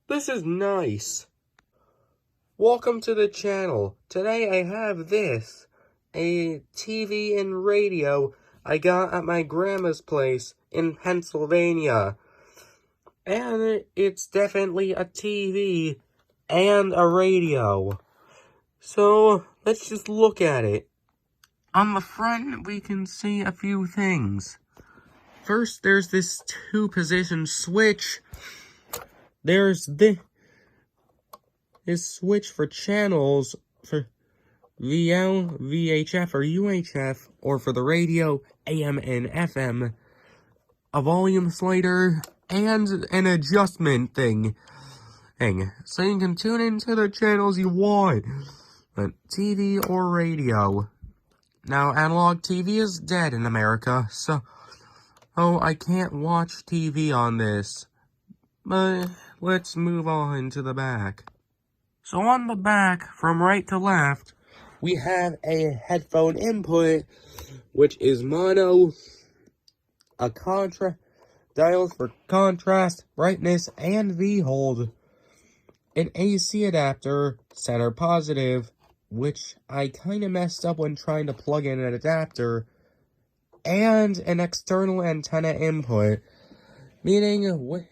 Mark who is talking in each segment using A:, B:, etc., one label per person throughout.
A: This is nice. Welcome to the channel. Today I have this, a TV and radio I got at my grandma's place in Pennsylvania. And it's definitely a TV and a radio. So, let's just look at it. On the front, we can see a few things. First, there's this 2-position switch. There's this switch for channels for VL, VHF, or UHF, or for the radio, AM and FM, a volume slider, and an adjustment thing. So you can tune into the channels you want, TV or radio. Now, analog TV is dead in America, so I can't watch TV on this. But let's move on to the back. So on the back, from right to left, we have a headphone input, which is mono, a dial for contrast, brightness, and V-hold, an AC adapter, center positive, which I kinda messed up when trying to plug in an adapter, and an external antenna input, meaning with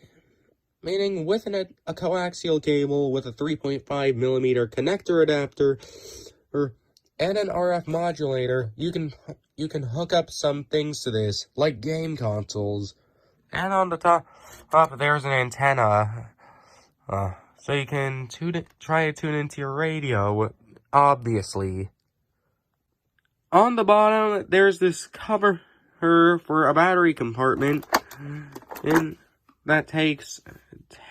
A: a coaxial cable with a 3.5mm connector adapter, and an RF modulator, you can hook up some things to this, like game consoles. And on the top there's an antenna, so you can try to tune into your radio, obviously. On the bottom, there's this cover for a battery compartment, and that takes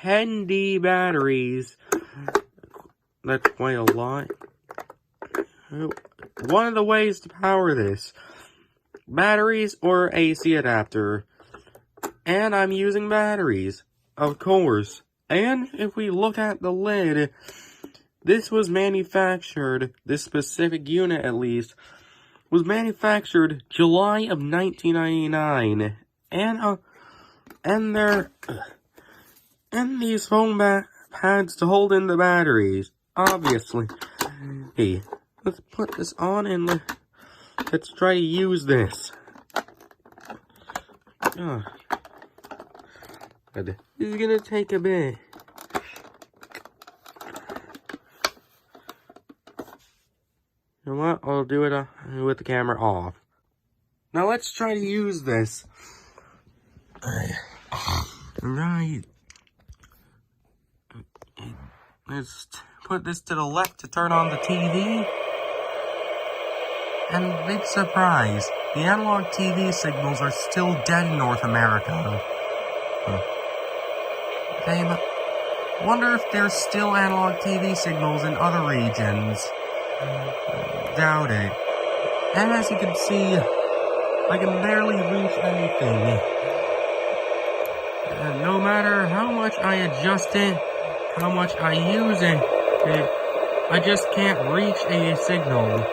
A: 10D batteries. That's quite a lot. One of the ways to power this, batteries or AC adapter. And I'm using batteries, of course. And if we look at the lid, this was manufactured, this specific unit at least, was manufactured July of 1999. And these foam pads to hold in the batteries, obviously. Hey, let's put this on and let's try to use this. This is gonna take a bit. You know what? I'll do it with the camera off. Now let's try to use this. Right. Let's put this to the left to turn on the TV. And big surprise, the analog TV signals are still dead in North America. Okay, but wonder if there's still analog TV signals in other regions. Doubt it. And as you can see, I can barely reach anything. And no matter how much I adjust it, how much I use it, I just can't reach a signal.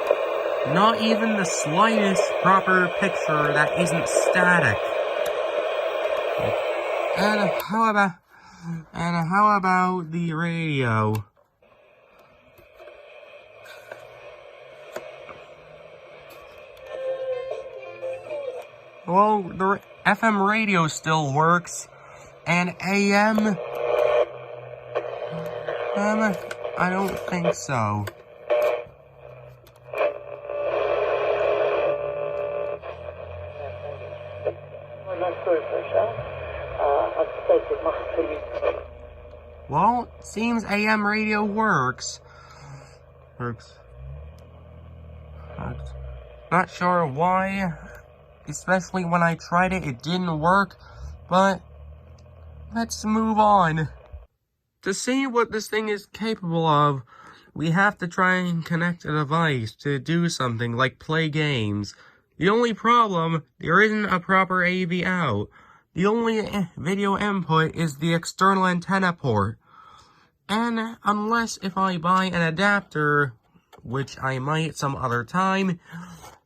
A: Not even the slightest proper picture that isn't static. And how about the radio? Well, the FM radio still works, and AM, I don't think so. Well, seems AM radio works. Not sure why, especially when I tried it, it didn't work, but let's move on. To see what this thing is capable of, we have to try and connect a device to do something like play games. The only problem, there isn't a proper AV out. The only video input is the external antenna port. And unless if I buy an adapter, which I might some other time,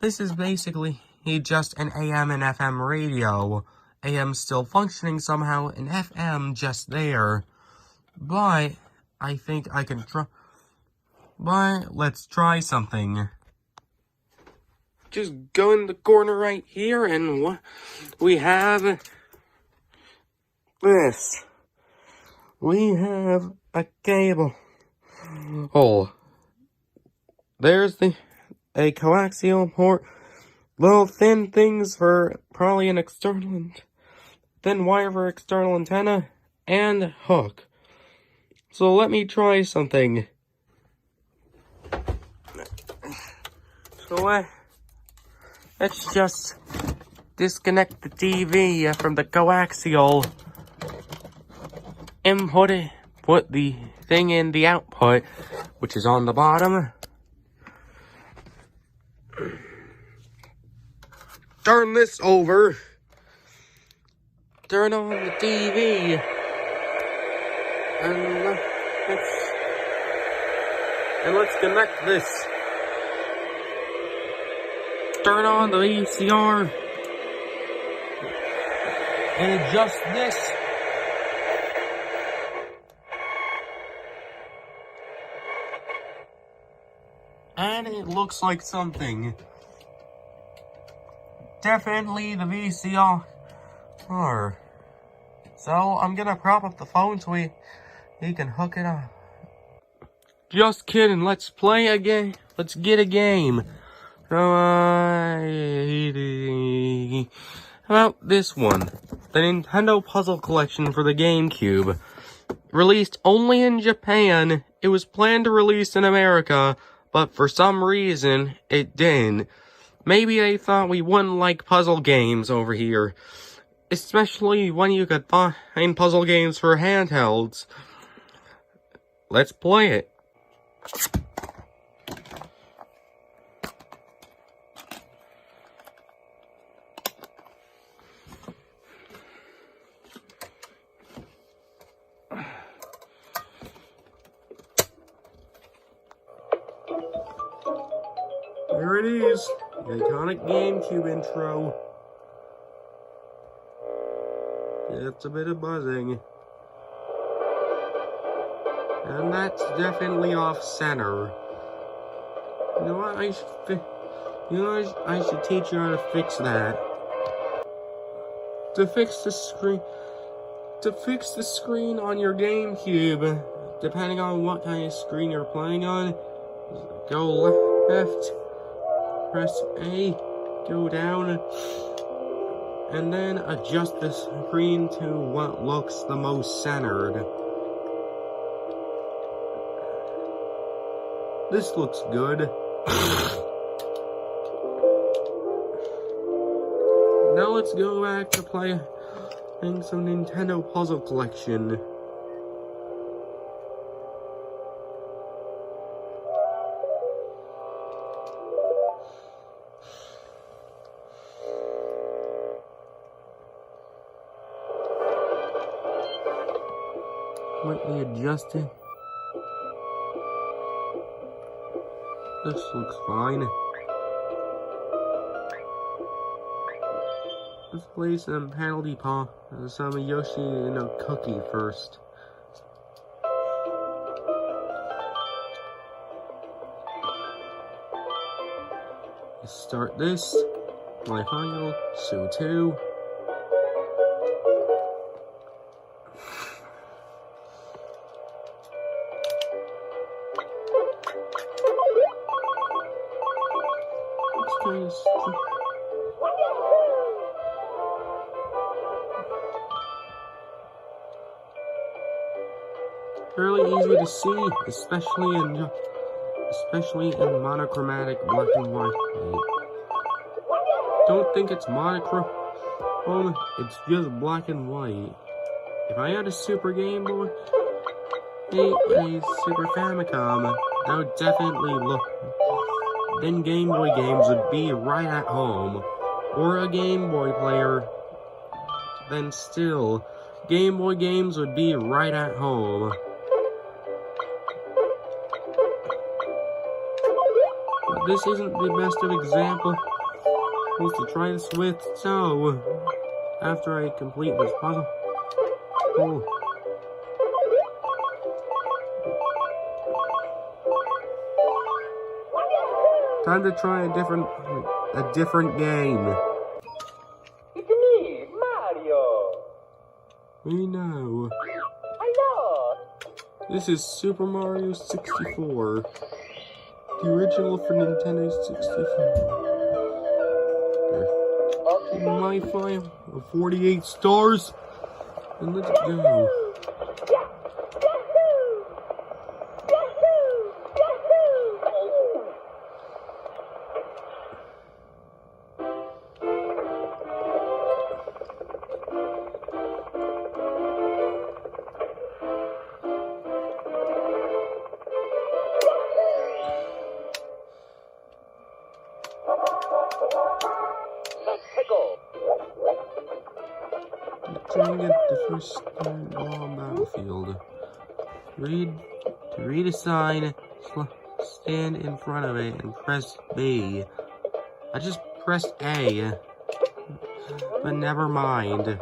A: this is basically just an AM and FM radio. AM still functioning somehow, and FM just there. But I think I can try. But let's try something. Just go in the corner right here, and we have this. We have a cable. Oh, there's a coaxial port. Little thin things for probably an external, thin wire for external antenna, and hook. So let me try something. So let's just disconnect the TV from the coaxial. Input it, put the thing in the output, which is on the bottom. Turn this over. Turn on the TV. And let's connect this. Turn on the VCR. And adjust this. And it looks like something. Definitely the VCR. So I'm gonna prop up the phone so he can hook it up. Just kidding, let's play a game. Let's get a game. So, how about this one? The Nintendo Puzzle Collection for the GameCube. Released only in Japan. It was planned to release in America, but for some reason, it didn't. Maybe they thought we wouldn't like puzzle games over here. Especially when you could find puzzle games for handhelds. Let's play it. There it is, the iconic GameCube intro. It's a bit of buzzing. And that's definitely off center. You know what, I should teach you how to fix that. To fix the screen on your GameCube, depending on what kind of screen you're playing on, go left. Press A, go down, and then adjust the screen to what looks the most centered. This looks good. Now let's go back to playing some Nintendo Puzzle Collection. Let me adjust it. This looks fine. Let's play some penalty paw. Some Yoshi and a cookie first. Let's start this. My final. So 2. Fairly easy to see, especially in monochromatic black and white. Don't think it's monochrome, it's just black and white. If I had a Super Game Boy, a Super Famicom, that would definitely look. Then Game Boy games would be right at home. Or a Game Boy player. Then still, Game Boy games would be right at home. But this isn't the best of example to try this with, so after I complete this puzzle. Oh. Time to try a different game.
B: It's me, Mario.
A: We know.
B: Hello.
A: This is Super Mario 64. The original for Nintendo 64. My file of 48 stars. And let's go. Trying to get the first battlefield. To read a sign, stand in front of it and press B. I just pressed A, but never mind.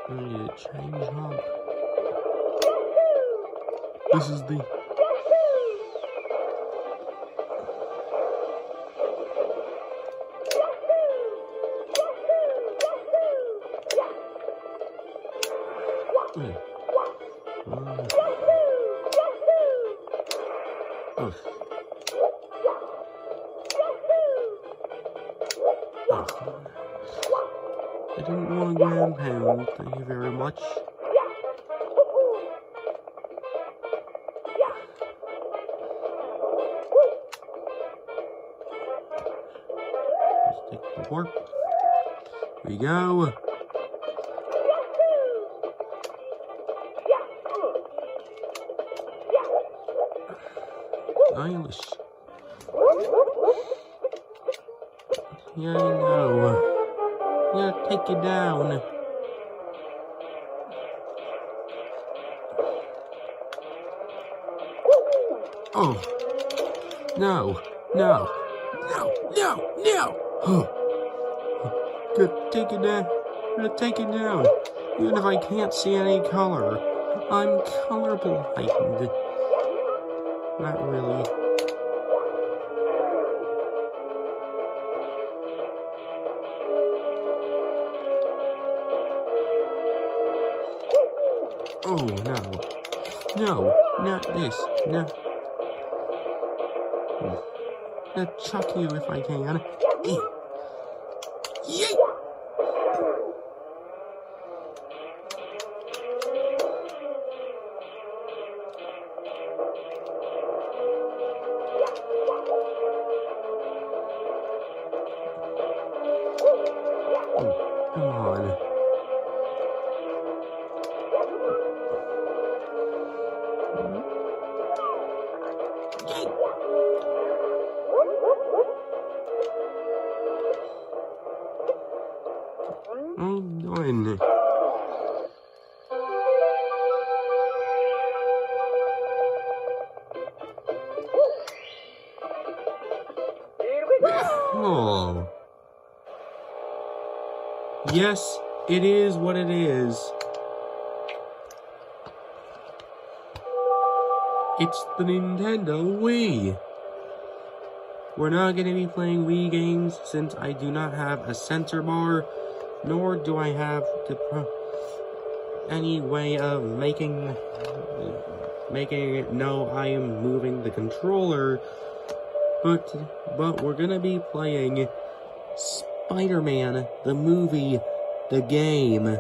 A: I need to change up. This is the... I didn't want a grand pound, thank you very much. Let's take the warp. Here we go. Stylish. Yeah, I know. Yeah, take it down. Oh. No. No. No. No. No. Good. Take it down. I'm gonna take it down. Even if I can't see any color. I'm colorblind. Not really. Oh, no. No, not this. No. I'll chuck you if I can. Yay! Oh, come on. Oh, done. Oh. Yes, it is what it is. It's the Nintendo Wii. We're not going to be playing Wii games since I do not have a center bar, nor do I have any way of making it know I am moving the controller. But we're going to be playing Spider-Man, the movie, the game.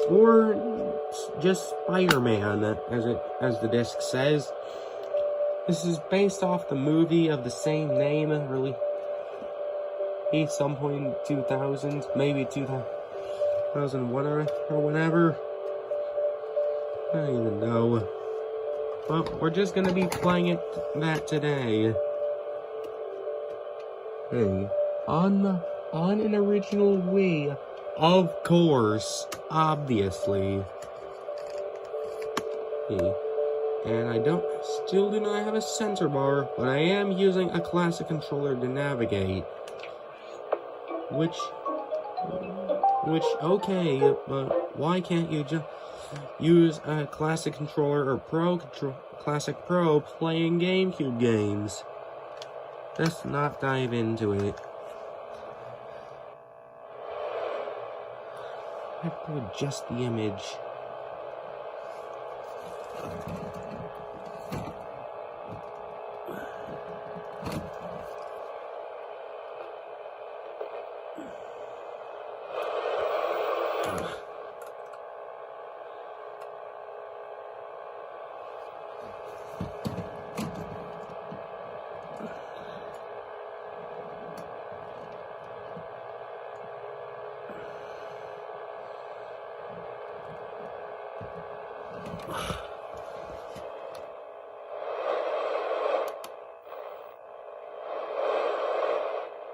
A: Or just Spider-Man, as the disc says. This is based off the movie of the same name, really. Some point in 2000, maybe 2001 or whenever. I don't even know. But we're just gonna be playing that today. Hey, on an original Wii, of course, obviously. And I still do not have a sensor bar, but I am using a classic controller to navigate. Which, okay, but why can't you just use a classic controller or classic pro playing GameCube games? Let's not dive into it. I have to adjust the image.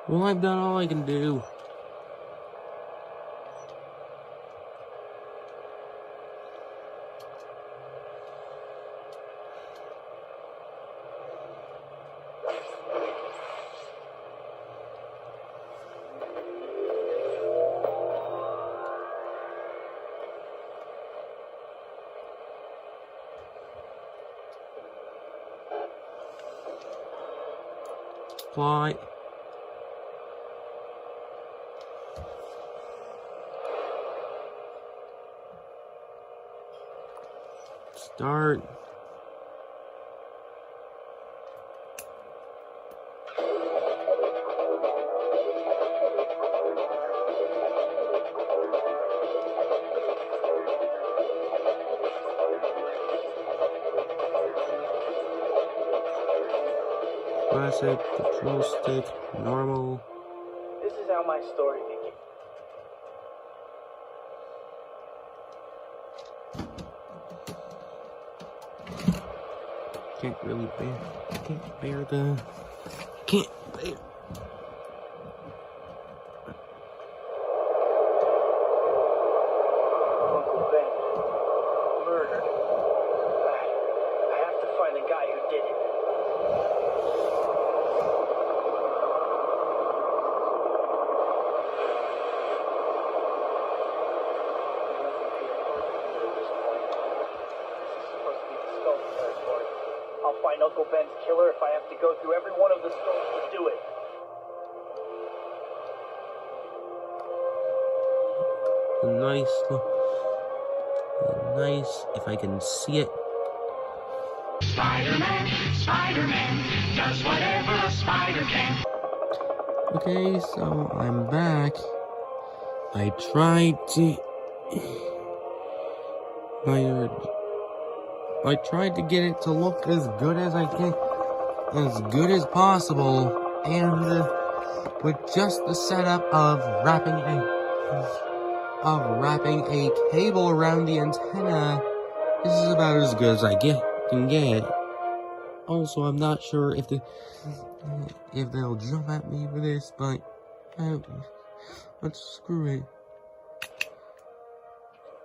A: Well, I've done all I can do. Plot. Start. Classic, control stick, normal.
B: This is how my story began.
A: Can't bear
B: Uncle Ben. Murdered. I have to find the guy who did it. I'll find Uncle Ben's killer if I have to go through every one of the stones to do it.
A: Nice, if I can see it.
C: Spider-Man does whatever a spider can.
A: Okay, so I'm back. I tried to get it to look as good as I can, as good as possible, and with just the setup of wrapping a cable around the antenna, this is about as good as I can get. Also, I'm not sure if they'll jump at me for this, but let's screw it.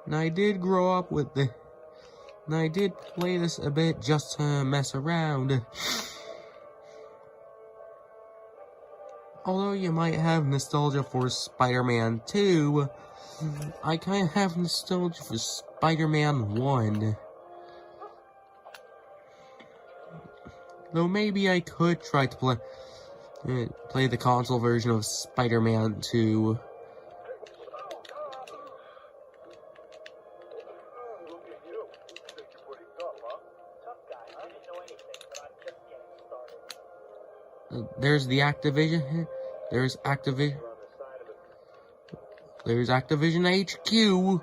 A: And I did grow up with the. And I did play this a bit just to mess around. Although you might have nostalgia for Spider-Man 2, I kind of have nostalgia for Spider-Man 1. Though maybe I could try to play the console version of Spider-Man 2. There's the Activision. There's Activision HQ.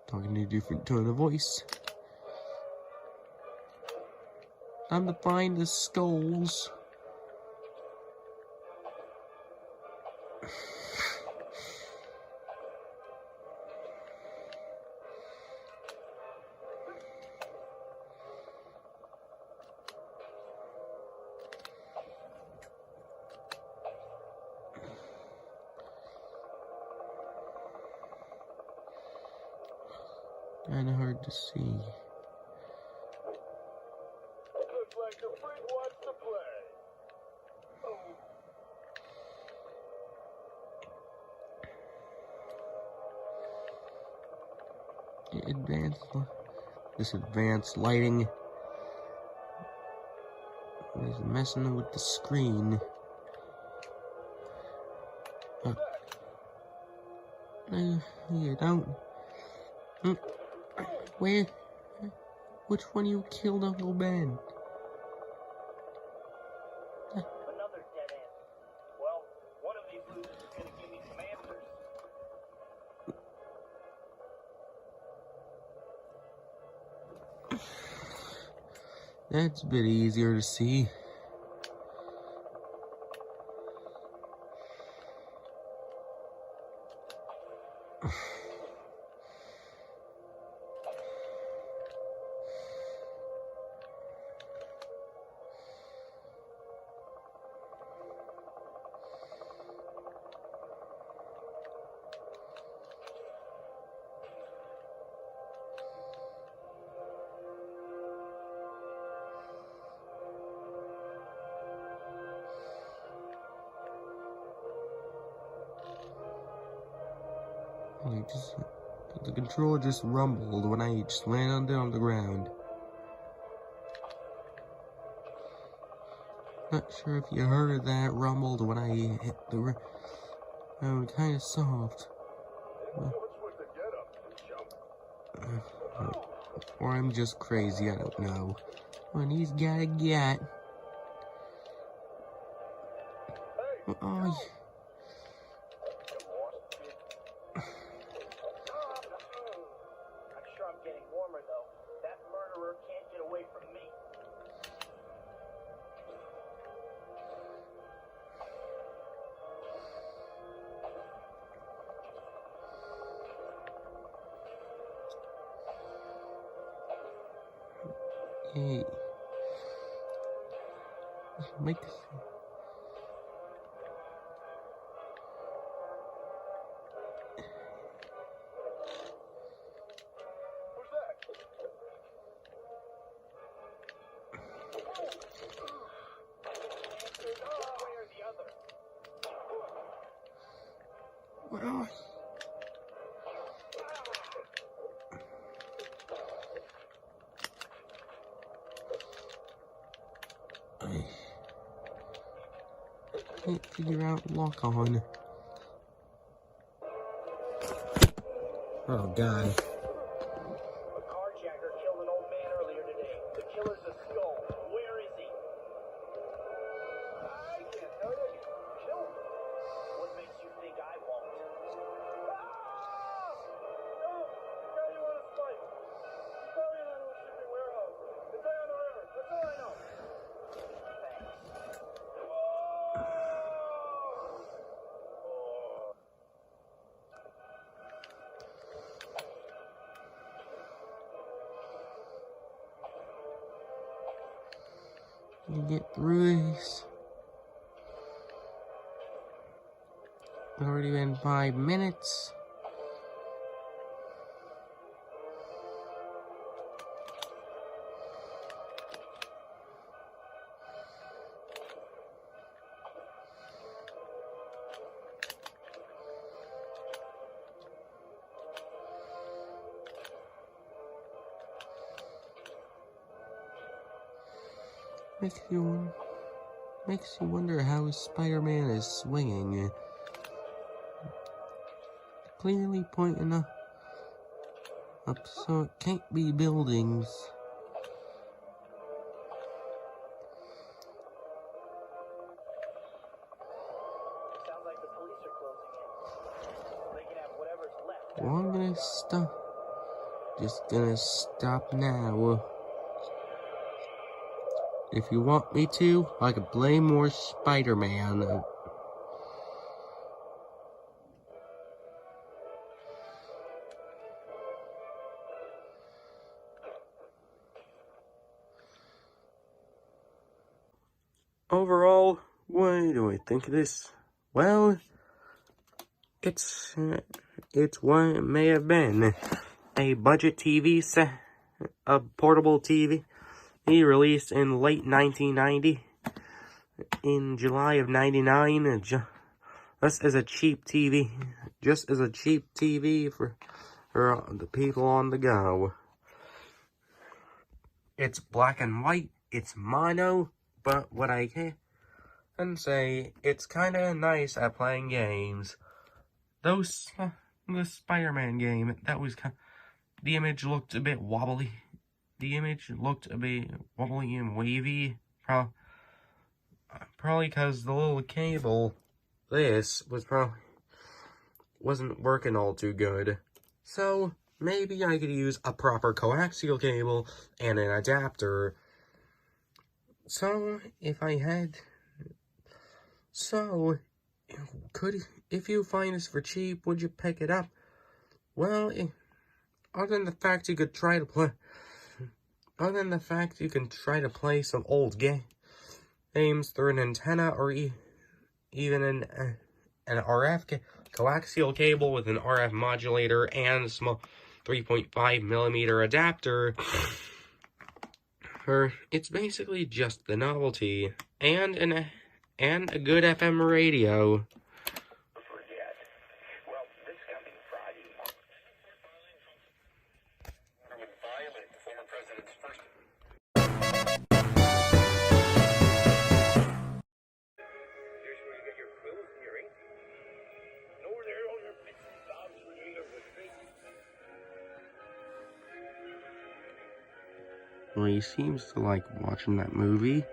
A: Talking to a different tone of voice. Time to find the skulls. Kinda hard to see.
B: Looks like the freak wants to play.
A: This advanced lighting is messing with the screen. You don't. Where? Which one of you killed Uncle Ben?
B: Another dead end. Well, one of these losers is going to give me some answers.
A: That's a bit easier to see. The controller just rumbled when I just landed on the ground. Not sure if you heard that rumbled when I hit the kind of soft. Or I'm just crazy, I don't know. When he's gotta get. Oh,
B: I'm sure I'm getting warmer, though. That murderer can't get away from me.
A: hey. Make this. Well, I can't figure out lock on. Oh God.
B: A carjacker killed an old man earlier today. The killer's a skull. Where is he? I can't tell you. Kill him. What makes you think I won't? No! Guy you want to fight. He's probably in a shipping warehouse. It's right on the river. That's all I know. Thanks.
A: You get through this. It's already been 5 minutes. Makes you wonder how Spider-Man is swinging. Clearly pointing up, so it can't be buildings.
B: Sounds like the police are closing in. They can have whatever's left.
A: Well, I'm gonna stop. Just gonna stop now. If you want me to, I could play more Spider-Man. Overall, what do I think of this? Well, it's what it may have been. a budget TV set, a portable TV. He released in late 1990. In July of 99, just as a cheap TV. Just as a cheap TV for the people on the go. It's black and white. It's mono. But what I can say, it's kind of nice at playing games. The Spider-Man game, that was the image looked a bit wobbly. The image looked a bit wobbly and wavy. Probably because the little cable, wasn't working all too good. So, maybe I could use a proper coaxial cable and an adapter. So, if you find this for cheap, would you pick it up? Well, other than the fact you can try to play some old games through an antenna or even an RF coaxial cable with an RF modulator and a small 3.5mm adapter, it's basically just the novelty and a good FM radio.
B: Well, this coming Friday. Would violate the former president's first. Here's where you get your quills, Gary. Over there, all your bits and bobs when you get with me.
A: Well, he seems to like watching that movie.